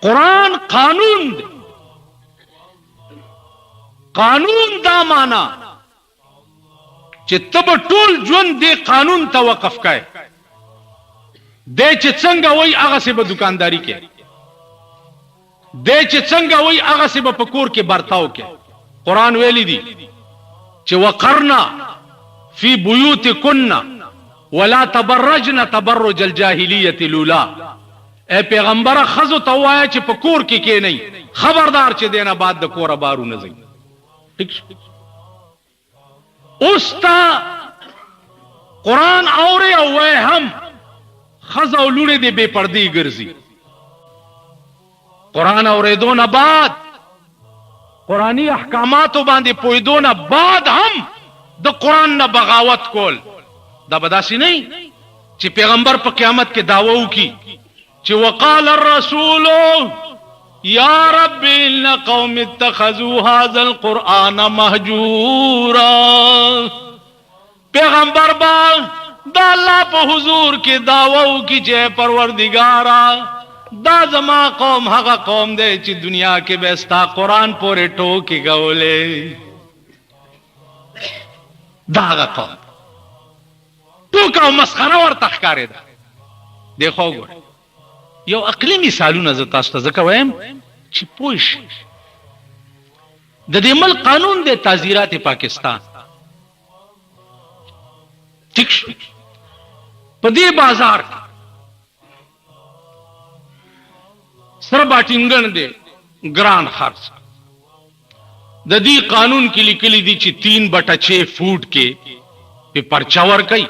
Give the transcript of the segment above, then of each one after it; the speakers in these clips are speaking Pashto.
قرآن قانون دے. قانون دا مانا چې تب ټول ژوند دې قانون ته وقف کای دې چې څنګه وای هغه سه به دکانداری کې دې چې څنګه وای هغه سه به پکور کې برتاو کې. قرآن ویلی دی چې وقرنا فی بیوتکن ولا تبرجن تبرج الجاهلیت الاولى. اے پیغمبر خزو ته وایا چې پکور کې کې نه خبردار چې دینه بعد د کوره بارو نه زی. اوس تا قرآن اوري او وای هم خزو لونه دې بے پردی ګرځي. قرآن اوریدون بعد قرآنی احکاماتو باندې پویدون بعد هم د قرآن نه بغاوت کول دا بداسي نه چې پیغمبر په قیامت کې داوا وکي چې وقال الرسول یا رب ان قوم اتخذوا هذا القرآن مهجورا. پیغمبر با دا الله په حضور کې داوا وکي چې پروردگارا دا زما قوم هغه قوم دی چې دنیا کې به ستا قرآن پورې ټوکې کولې. دا هغه قوم ټوکه او مسخره ورته ښکارېده. دیکھو ګور یو عقلي مثالونه زه تاسو ته ځکه وایم چې پوه شئ. د دې ملک قانون دی تعزیرات پاکستان. ٹھیک شو په دې بازار سر باټینګن دی ګران خرڅ د دې قانون کې لیکلي دي چې 3/6 فوټ کې په پرچا ورکړي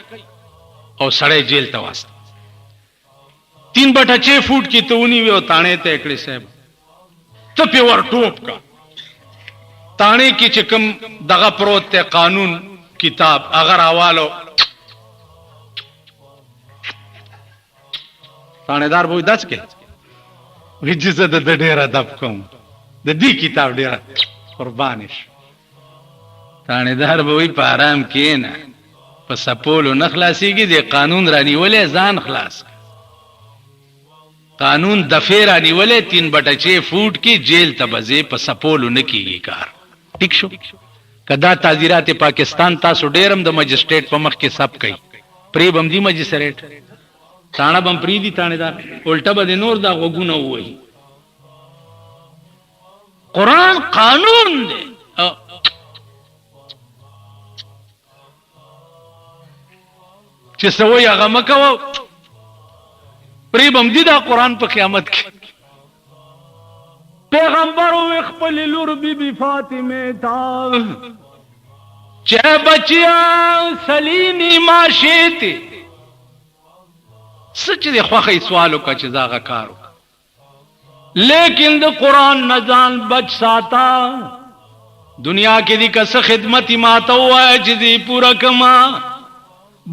او سړی جیل ته واسطه. 3/6 فوټ کې ته ونی وي او تانه ته کړي صاحب ته په ور ټوپ کا تانه کې چې کوم دغه پروت ته قانون کتاب اگر حوالو تانهدار وې داس کې وجزه د ډیره دب کوم د دې کتاب ډیره قربانش. تانهدار وې په آرام کې نه په سپولو نخلاصيږي د قانون رانیولې ځان خلاص. قانون دفعه رانیولې 3/6 فوټ کې جیل ته بځې په سپولو نه کیږي کار. ٹھیک شو کدا تعزیرات پاکستان تاسو ډیرم د مجسټریټ په مخ کې سب کوي پری بمدي مجسټریټ تانا بم پری دي تانهدار الټه به نور دا غوګونه وای. قرآن قانون دی چې سوي هغه مکو پری بم دي دا قرآن په قیامت کې. پیغمبر او خپل لور بی بی فاطمه تا چې بچیا سلیمی ماشیتی سچ دی خوخی سوالو کا چې داغه کارو لیکن د قرآن نزان بچ ساتا دنیا کې دی کس خدمت ما ته وای چې دی پورا کما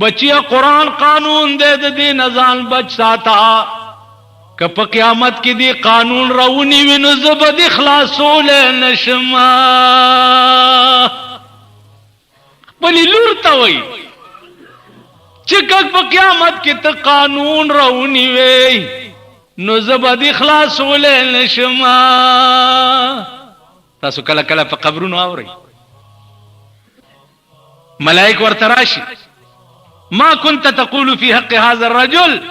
بچیا قرآن قانون دے د دې نزان بچ ساتا که په قیامت کې دی قانون راونی وینو زبد اخلاصول نشما. بلی لور ته وای چې کله په قیامت کې ته قانون راونی وی نو زبد اخلاصول نشما. تاسو کله کله په قبرونو اورئ ملائک ورته راشي ما كنت تقول في حق هذا الرجل.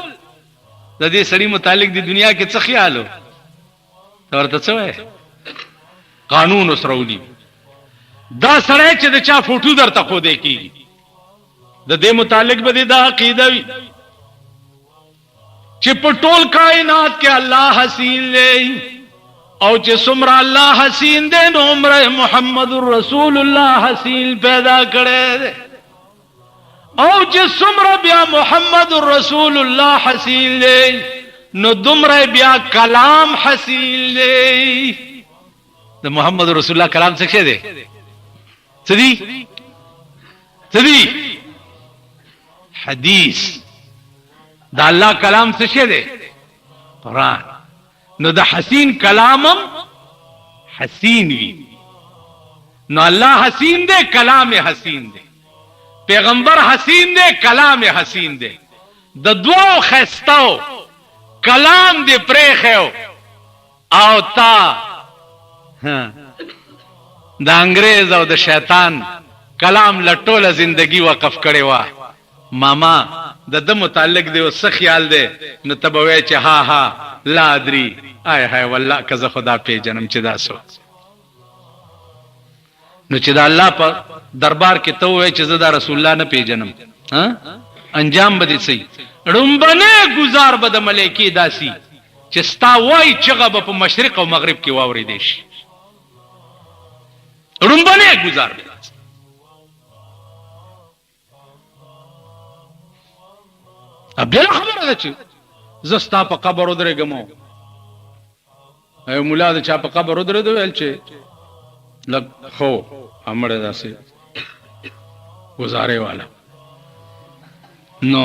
د دې سړي متعلق د دنیا کې څه خیالو ورته څه وای قانون وسرولي دا سړی چې د چا فوټو درته خو دی کیږي د دې متعلق به دا عقیده وي چې په ټول کائنات کې الله حسین دی او چې څومره الله حسین دی نو عمر محمد رسول الله حسین پیدا کړی دی او چې څومره بیا محمد رسول الله حسین دی نو دومره بیا کلام حسین دی. د محمد رسول الله کلام څه دی څه دی حدیث دا الله کلام څه دی قرآن. نو د حسین کلامم حسین وی نو الله حسین دی کلام حسین دی پیغمبر حسین دے کلام حسین دے د دوو خستاو کلام دے پریخیو او تا د انګريز او د شیطان کلام لټوله زندگی وقف کړي وا ماما د متعلق دی وس خیال دی نو تبوي چې ها ها لا ادري آی هاي والله کزه خدا په جنم چې داسو نو چې دا الله په دربار کې ته وای چې زدا رسول الله نه پیژنم ها انجام به دي سي رومبنه گزار به د ملائکی داسي چې ستا وای چغه په مشرق او مغرب کې واوري دي شي رومبنه گزار به ابل خبره ده چې زستا په قبر ودرېګمو اي مولا د چا په قبر ودرېدو ویل چې لګ خو امړه داسې گزارے والا نو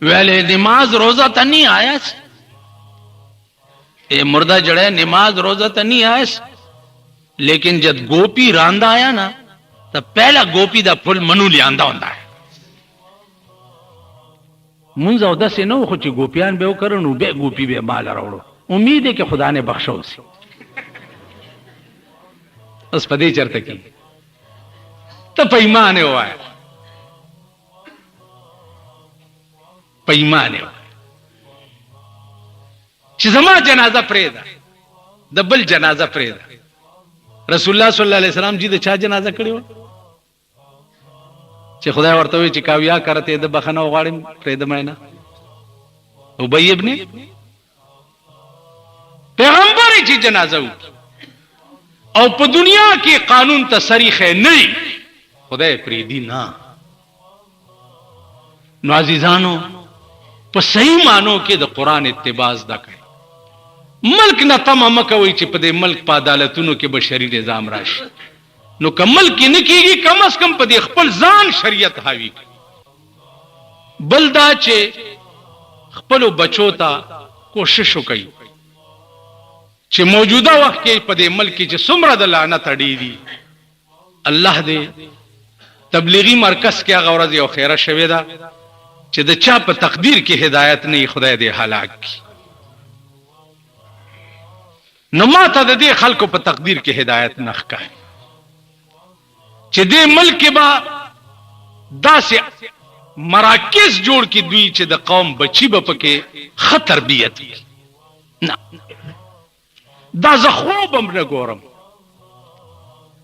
ویلے نماز روزہ تا نہیں آیا اے مردہ جڑے نماز روزہ تا نہیں آیا لیکن جد گوپی راندا آیا نا تا پہلا گوپی دا پھل منو لیاندا ہوندا ہے منځ او داسې نو خو چې ګوپیان به وکړو نو به ګوپی به مال راوړو امید ہے کہ خدا نے بخشو سی اس پدې چرته کی ته پیمانه وای پیمانه چې زما جنازه پرېدا د بل جنازه پرېدا رسول الله صلی الله علیه وسلم جی د چا جنازه کړو چې خدای ورته وی چې کاویا کرته د بخنه غواړم پرېدا مې نه ابی ابن پیغمبر چې جنازه و او په دنیا کې قانون ته صریح نه خدای پریدي نه نو عزیزانو په صحیح مانو کې د قران اتباع زده کړئ ملک نه تمام کوي چې په دې ملک په عدالتونو کې بشري نظام راشي نو کمل کې نه کیږي کم از کم په دې خپل ځان شریعت حاوی بلدا چې خپل بچو ته کوشش وکړي چې موجوده وخت کې په دې ملک کې چې څومره د لعنت اړې دي الله دې تبلیغي مرکز کې هغه ورځ یو خیره شوه دا چې د چا په تقدیر کې هدایت نه خدای دې هلاک کړي نو ماته د دې خلکو په تقدیر کې هدایت نه ښکاري چې دې ملک کې با داسې مراکز جوړ کې دوی چې د قوم بچي به پکې خطر بیت نه دا زه خوبم نه ګورم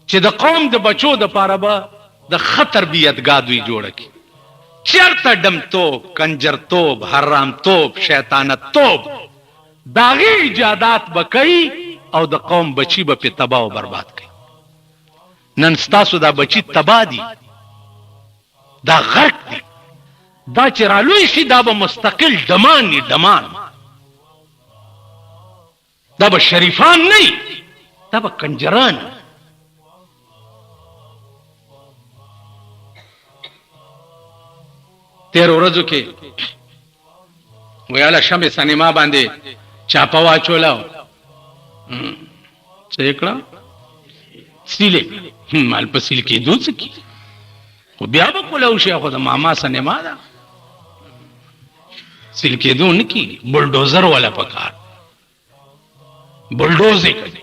چې د قوم د بچو د پاره به د خطر بیتګاه دوی جوړه کی چرته دمتوب کنجرتوب حرامتوب شیطانتوب داغي ایجادات بکئی او د قوم بچی به په تباہ او برباد کړي نن ستاسو دا بچی تباہ دي دا غرق دي دا چرالوی شي دا به مستقل دمان دا به شریفان نه دا به کنجران تیر ورځو کې ویاله شمه سینما باندې چاپا واچولاو څېکړه سیله مال په سیل کې دوڅ کی خو بیا به کولاو شي خو د ماما سینما دا سیل کې دون کی بلډوزر والا پکار بلډوزې کوي